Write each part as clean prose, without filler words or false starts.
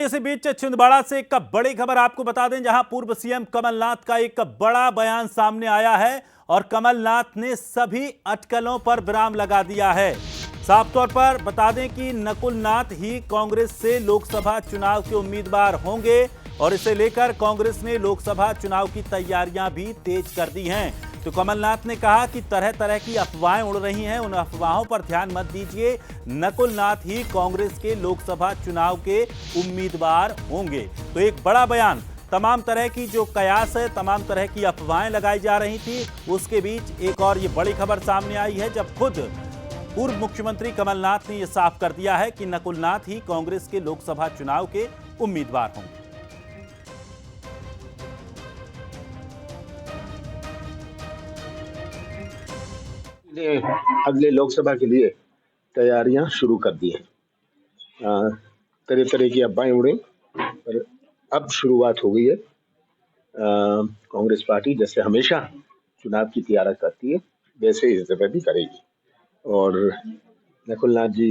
इसी बीच छिंदवाड़ा से एक बड़ी खबर आपको बता दें, जहां पूर्व सीएम कमलनाथ का एक बड़ा बयान सामने आया है और कमलनाथ ने सभी अटकलों पर विराम लगा दिया है। साफ तौर पर बता दें कि नकुल नाथ ही कांग्रेस से लोकसभा चुनाव के उम्मीदवार होंगे और इसे लेकर कांग्रेस ने लोकसभा चुनाव की तैयारियां भी तेज कर दी हैं। तो कमलनाथ ने कहा कि तरह तरह की अफवाहें उड़ रही हैं, उन अफवाहों पर ध्यान मत दीजिए, नकुल नाथ ही कांग्रेस के लोकसभा चुनाव के उम्मीदवार होंगे। तो एक बड़ा बयान, तमाम तरह की जो कयास है, तमाम तरह की अफवाहें लगाई जा रही थी, उसके बीच एक और ये बड़ी खबर सामने आई है, जब खुद पूर्व मुख्यमंत्री कमलनाथ ने यह साफ कर दिया है कि नकुल नाथ ही कांग्रेस के लोकसभा चुनाव के उम्मीदवार होंगे। अगले लोकसभा के लिए तैयारियां शुरू कर दी हैं। तरह तरह की अफवाहें उड़े, पर अब शुरुआत हो गई है। कांग्रेस पार्टी जैसे हमेशा चुनाव की तैयारी करती है, वैसे इस दफे भी करेगी। और नकुल नाथ जी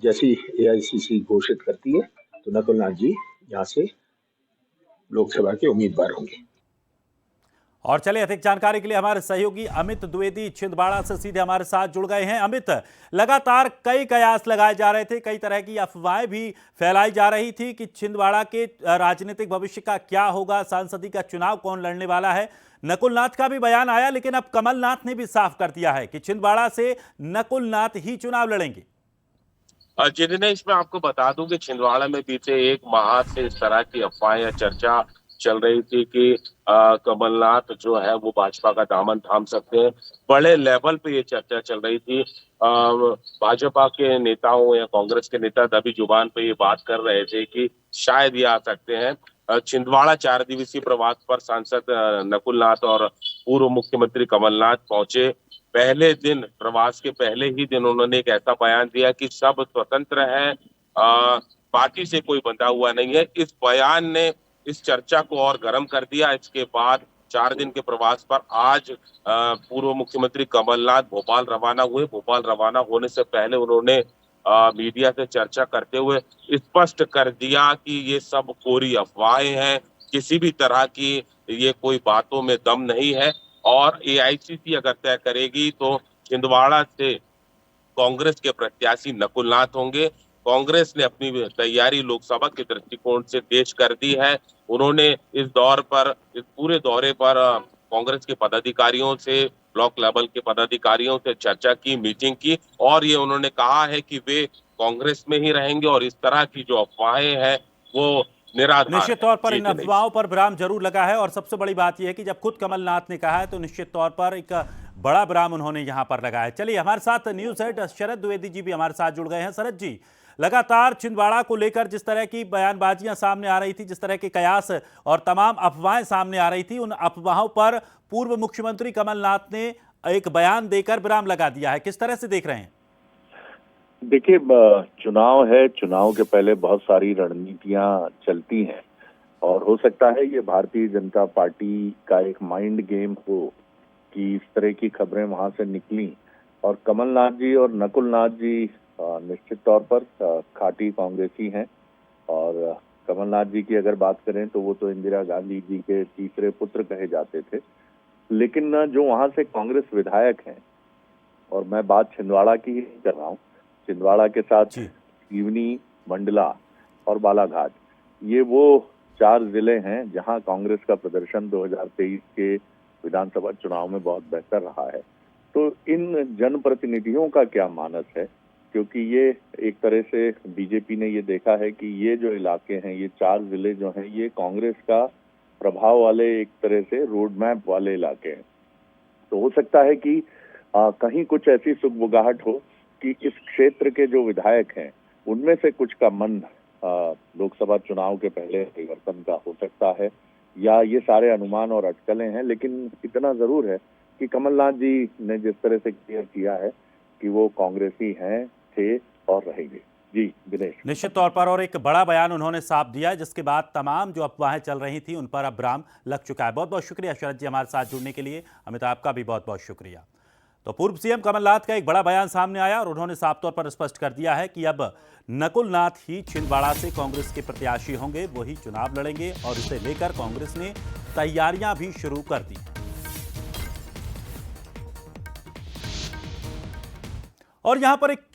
जैसी एआईसीसी घोषित करती है, तो नकुल नाथ जी यहाँ से लोकसभा के उम्मीदवार होंगे। और चलिए, अधिक जानकारी के लिए हमारे सहयोगी अमित द्विवेदी छिंदवाड़ा से सीधे हमारे साथ जुड़ गए हैं। अमित, लगातार कई कयास लगाए जा रहे थे, कई तरह की अफवाहें भी फैलाई जा रही थी कि छिंदवाड़ा के राजनीतिक भविष्य का क्या होगा, सांसदीय का चुनाव कौन लड़ने वाला है। नकुल नाथ का भी बयान आया, लेकिन अब कमलनाथ ने भी साफ कर दिया है कि छिंदवाड़ा से नकुल नाथ ही चुनाव लड़ेंगे। जिन्हें इसमें आपको बता दूं कि छिंदवाड़ा में बीते एक माह से इस तरह की अफवाहें या चर्चा चल रही थी कि कमलनाथ जो है वो भाजपा का दामन थाम सकते हैं। बड़े लेवल पे ये चर्चा चल रही थी। भाजपा के नेताओं या कांग्रेस के नेता दबी जुबान पे ये बात कर रहे थे कि शायद ये आ सकते हैं। छिंदवाड़ा 4 दिवसीय प्रवास पर सांसद नकुल नाथ और पूर्व मुख्यमंत्री कमलनाथ पहुंचे। पहले दिन, प्रवास के पहले ही दिन उन्होंने एक ऐसा बयान दिया कि सब स्वतंत्र हैं, पार्टी से कोई बंधा हुआ नहीं है। इस बयान ने इस चर्चा को और गर्म कर दिया। इसके बाद 4 दिन के प्रवास पर आज पूर्व मुख्यमंत्री कमलनाथ भोपाल रवाना हुए। भोपाल रवाना होने से पहले उन्होंने मीडिया से चर्चा करते हुए स्पष्ट कर दिया कि ये सब कोरी अफवाहें हैं, किसी भी तरह की ये कोई बातों में दम नहीं है। और एआईसीसी अगर तय करेगी तो छिंदवाड़ा से कांग्रेस के प्रत्याशी नकुल नाथ होंगे। कांग्रेस ने अपनी तैयारी लोकसभा के दृष्टिकोण से तेज कर दी है। उन्होंने इस पूरे दौरे पर कांग्रेस के पदाधिकारियों से, ब्लॉक लेवल के पदाधिकारियों से चर्चा की, मीटिंग की, और ये उन्होंने कहा है कि वे कांग्रेस में ही रहेंगे और इस तरह की जो अफवाहें हैं वो निराधार निश्चित तौर पर है। इन अफवाहों पर विराम जरूर लगा है और सबसे बड़ी बात यह है कि जब खुद कमलनाथ ने कहा है तो निश्चित तौर पर एक बड़ा विराम उन्होंने यहां पर लगाया है। चलिए, हमारे साथ न्यूज हेड शरद द्विवेदी जी भी हमारे साथ जुड़ गए हैं। शरद जी, लगातार छिंदवाड़ा को लेकर जिस तरह की बयानबाजियां सामने आ रही थी, जिस तरह के कयास और तमाम अफवाहें सामने आ रही थी, उन अफवाहों पर पूर्व मुख्यमंत्री कमलनाथ ने एक बयान देकर विराम लगा दिया है। किस तरह से देख रहे हैं? देखिए, चुनाव है, चुनाव के पहले बहुत सारी रणनीतियां चलती हैं और हो सकता है ये भारतीय जनता पार्टी का एक माइंड गेम हो कि इस तरह की खबरें वहां से निकली। और कमलनाथ जी और नकुल नाथ जी निश्चित तौर पर खाटी कांग्रेसी हैं। और कमलनाथ जी की अगर बात करें तो वो तो इंदिरा गांधी जी के तीसरे पुत्र कहे जाते थे। लेकिन जो वहां से कांग्रेस विधायक हैं, और मैं बात छिंदवाड़ा की ही कर रहा हूँ, छिंदवाड़ा के साथ सिवनी, मंडला और बालाघाट, ये वो 4 जिले हैं जहां कांग्रेस का प्रदर्शन 2023 के विधानसभा चुनाव में बहुत बेहतर रहा है। तो इन जनप्रतिनिधियों का क्या मानस है, क्योंकि ये एक तरह से बीजेपी ने ये देखा है कि ये जो इलाके हैं, ये 4 जिले जो हैं, ये कांग्रेस का प्रभाव वाले, एक तरह से रोड मैप वाले इलाके हैं। तो हो सकता है कि कहीं कुछ ऐसी सुगबुगाहट हो कि इस क्षेत्र के जो विधायक हैं उनमें से कुछ का मन लोकसभा चुनाव के पहले परिवर्तन का हो सकता है, या ये सारे अनुमान और अटकलें हैं। लेकिन इतना जरूर है कि कमलनाथ जी ने जिस तरह से क्लियर किया है कि वो कांग्रेसी हैं, थे और रहेंगे। जी दिनेश, निश्चित तौर पर, और एक बड़ा बयान उन्होंने साफ दिया है, जिसके बाद तमाम जो अफवाहें चल रही थी उन पर अब विराम लग चुका है। बहुत बहुत शुक्रिया शरद जी हमारे साथ जुड़ने के लिए। अमिताभ का भी बहुत बहुत शुक्रिया। तो पूर्व सीएम कमलनाथ का एक बड़ा बयान सामने आया और उन्होंने साफ तौर पर स्पष्ट कर दिया है कि अब नकुल नाथ ही छिंदवाड़ा से कांग्रेस के प्रत्याशी होंगे, वही चुनाव लड़ेंगे और इसे लेकर कांग्रेस ने तैयारियां भी शुरू कर दी। और यहां पर एक